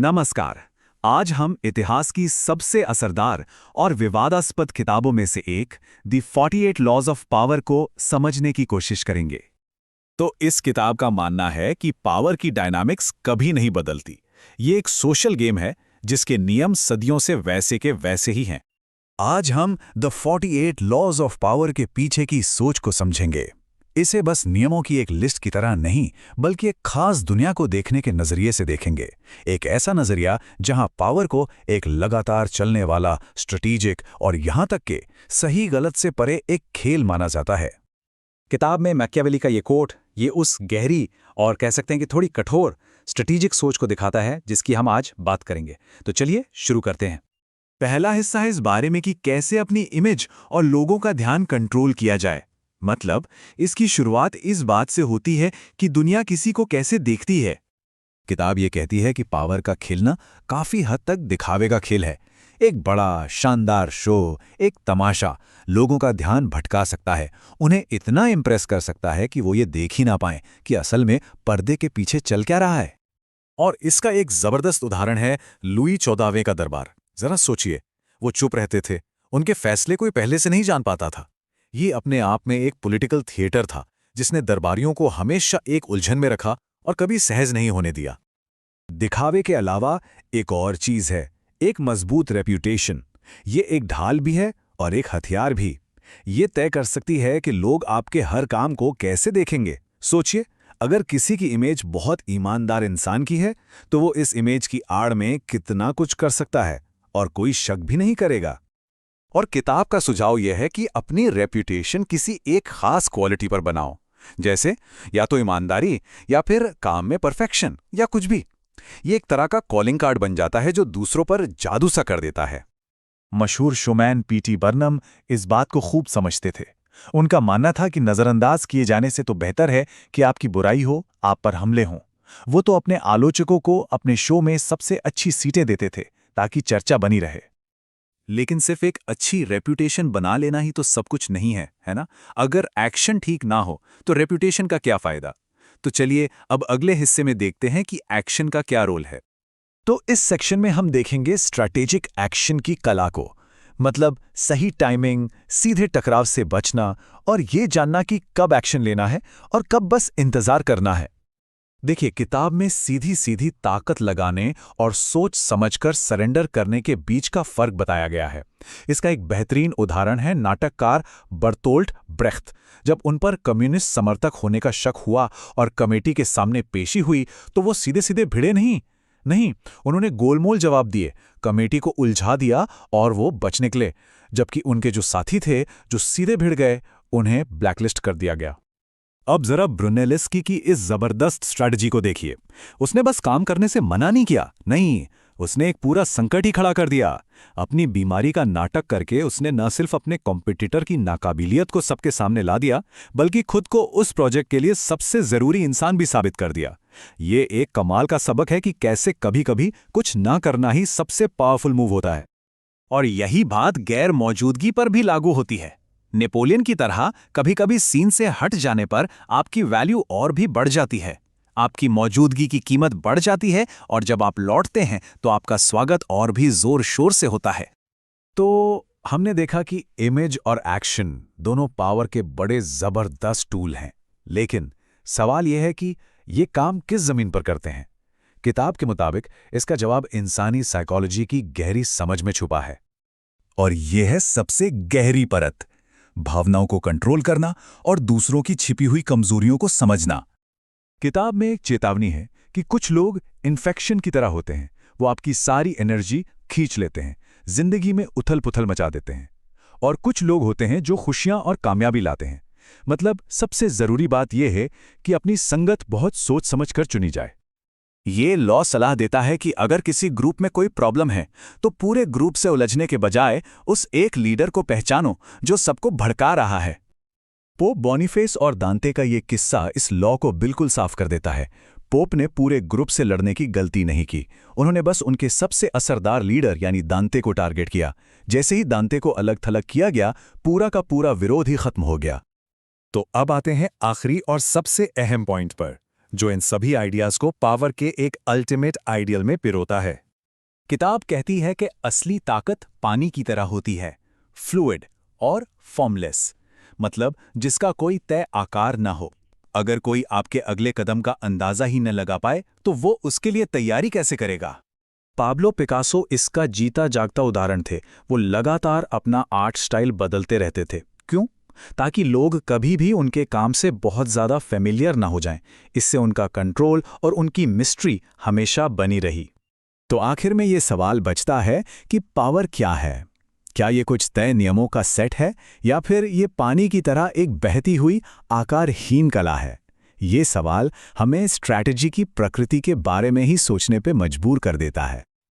नमस्कार। आज हम इतिहास की सबसे असरदार और विवादास्पद किताबों में से एक द 48 लॉज ऑफ पावर को समझने की कोशिश करेंगे। तो इस किताब का मानना है कि पावर की डायनामिक्स कभी नहीं बदलती। ये एक सोशल गेम है जिसके नियम सदियों से वैसे के वैसे ही हैं। आज हम द 48 लॉज ऑफ पावर के पीछे की सोच को समझेंगे। इसे बस नियमों की एक लिस्ट की तरह नहीं, बल्कि एक खास दुनिया को देखने के नजरिए से देखेंगे। एक ऐसा नजरिया जहां पावर को एक लगातार चलने वाला, स्ट्रेटेजिक और यहां तक कि सही गलत से परे एक खेल माना जाता है। किताब में मैकियावेली का ये कोट ये उस गहरी और कह सकते हैं कि थोड़ी कठोर स्ट्रेटेजिक सोच को दिखाता है जिसकी हम आज बात करेंगे। तो चलिए शुरू करते हैं। पहला हिस्सा है इस बारे में कि कैसे अपनी इमेज और लोगों का ध्यान कंट्रोल किया जाए। मतलब इसकी शुरुआत इस बात से होती है कि दुनिया किसी को कैसे देखती है। किताब ये कहती है कि पावर का खेलना काफी हद तक दिखावे का खेल है। एक बड़ा शानदार शो, एक तमाशा लोगों का ध्यान भटका सकता है, उन्हें इतना इम्प्रेस कर सकता है कि वो ये देख ही ना पाएं कि असल में पर्दे के पीछे चल क्या रहा है। और इसका एक जबरदस्त उदाहरण है लुई 14वें का दरबार। जरा सोचिए, वो चुप रहते थे, उनके फैसले कोई पहले से नहीं जान पाता था। ये अपने आप में एक पॉलिटिकल थिएटर था जिसने दरबारियों को हमेशा एक उलझन में रखा और कभी सहज नहीं होने दिया। दिखावे के अलावा एक और चीज है, एक मजबूत रेप्यूटेशन। ये एक ढाल भी है और एक हथियार भी। ये तय कर सकती है कि लोग आपके हर काम को कैसे देखेंगे। सोचिए, अगर किसी की इमेज बहुत ईमानदार इंसान की है तो वो इस इमेज की आड़ में कितना कुछ कर सकता है और कोई शक भी नहीं करेगा। और किताब का सुझाव यह है कि अपनी रेप्यूटेशन किसी एक खास क्वालिटी पर बनाओ, जैसे या तो ईमानदारी या फिर काम में परफेक्शन या कुछ भी। ये एक तरह का कॉलिंग कार्ड बन जाता है जो दूसरों पर जादू सा कर देता है। मशहूर शोमैन पीटी बर्नम इस बात को खूब समझते थे। उनका मानना था कि नजरअंदाज किए जाने से तो बेहतर है कि आपकी बुराई हो, आप पर हमले हों। वो तो अपने आलोचकों को अपने शो में सबसे अच्छी सीटें देते थे ताकि चर्चा बनी रहे। लेकिन सिर्फ एक अच्छी रेप्यूटेशन बना लेना ही तो सब कुछ नहीं है, है ना? अगर एक्शन ठीक ना हो तो रेप्यूटेशन का क्या फायदा? तो चलिए अब अगले हिस्से में देखते हैं कि एक्शन का क्या रोल है। तो इस सेक्शन में हम देखेंगे स्ट्रैटेजिक एक्शन की कला को। मतलब सही टाइमिंग, सीधे टकराव से बचना और ये जानना कि कब एक्शन लेना है और कब बस इंतजार करना है। देखिए, किताब में सीधी सीधी ताकत लगाने और सोच समझकर सरेंडर करने के बीच का फर्क बताया गया है। इसका एक बेहतरीन उदाहरण है नाटककार बर्तोल्ट ब्रेख्त। जब उन पर कम्युनिस्ट समर्थक होने का शक हुआ और कमेटी के सामने पेशी हुई तो वो सीधे सीधे भिड़े नहीं, उन्होंने गोलमोल जवाब दिए, कमेटी को उलझा दिया और वो बच निकले। जबकि उनके जो साथी थे जो सीधे भिड़ गए, उन्हें ब्लैकलिस्ट कर दिया गया। अब जरा ब्रुनेलेस्की की इस जबरदस्त स्ट्रैटेजी को देखिए। उसने बस काम करने से मना नहीं किया, नहीं, उसने एक पूरा संकट ही खड़ा कर दिया। अपनी बीमारी का नाटक करके उसने न सिर्फ अपने कॉम्पिटिटर की नाकाबिलियत को सबके सामने ला दिया, बल्कि खुद को उस प्रोजेक्ट के लिए सबसे जरूरी इंसान भी साबित कर दिया। ये एक कमाल का सबक है कि कैसे कभी-कभी कुछ ना करना ही सबसे पावरफुल मूव होता है। और यही बात गैर मौजूदगी पर भी लागू होती है। नेपोलियन की तरह कभी-कभी सीन से हट जाने पर आपकी वैल्यू और भी बढ़ जाती है। आपकी मौजूदगी की कीमत बढ़ जाती है और जब आप लौटते हैं तो आपका स्वागत और भी जोर शोर से होता है। तो हमने देखा कि इमेज और एक्शन दोनों पावर के बड़े जबरदस्त टूल हैं। लेकिन सवाल यह है कि ये काम किस जमीन पर करते हैं? किताब के मुताबिक इसका जवाब इंसानी साइकोलॉजी की गहरी समझ में छुपा है। और यह है सबसे गहरी परत, भावनाओं को कंट्रोल करना और दूसरों की छिपी हुई कमजोरियों को समझना। किताब में एक चेतावनी है कि कुछ लोग इन्फेक्शन की तरह होते हैं। वो आपकी सारी एनर्जी खींच लेते हैं, जिंदगी में उथल-पुथल मचा देते हैं। और कुछ लोग होते हैं जो खुशियां और कामयाबी लाते हैं। मतलब सबसे जरूरी बात यह है कि अपनी संगत बहुत सोच समझकर चुनी जाए। ये लॉ सलाह देता है कि अगर किसी ग्रुप में कोई प्रॉब्लम है तो पूरे ग्रुप से उलझने के बजाय उस एक लीडर को पहचानो जो सबको भड़का रहा है। पोप बॉनिफेस और दांते का ये किस्सा इस लॉ को बिल्कुल साफ कर देता है। पोप ने पूरे ग्रुप से लड़ने की गलती नहीं की, उन्होंने बस उनके सबसे असरदार लीडर यानी दांते को टारगेट किया। जैसे ही दांते को अलग थलग किया गया, पूरा का पूरा विरोध ही खत्म हो गया। तो अब आते हैं आखिरी और सबसे अहम पॉइंट पर, जो इन सभी आइडियाज को पावर के एक अल्टीमेट आइडियल में पिरोता है। किताब कहती है कि असली ताकत पानी की तरह होती है, फ्लूइड और फॉर्मलेस, मतलब जिसका कोई तय आकार न हो। अगर कोई आपके अगले कदम का अंदाजा ही न लगा पाए तो वो उसके लिए तैयारी कैसे करेगा? पाब्लो पिकासो इसका जीता जागता उदाहरण थे। वो लगातार अपना आर्ट स्टाइल बदलते रहते थे। क्यों? ताकि लोग कभी भी उनके काम से बहुत ज़्यादा फेमिलियर ना हो जाएं। इससे उनका कंट्रोल और उनकी मिस्ट्री हमेशा बनी रही। तो आखिर में ये सवाल बचता है कि पावर क्या है? क्या ये कुछ तय नियमों का सेट है या फिर ये पानी की तरह एक बहती हुई आकारहीन कला है? ये सवाल हमें स्ट्रैटेजी की प्रकृति के बारे में ही सोचने पे मजबूर कर देता है।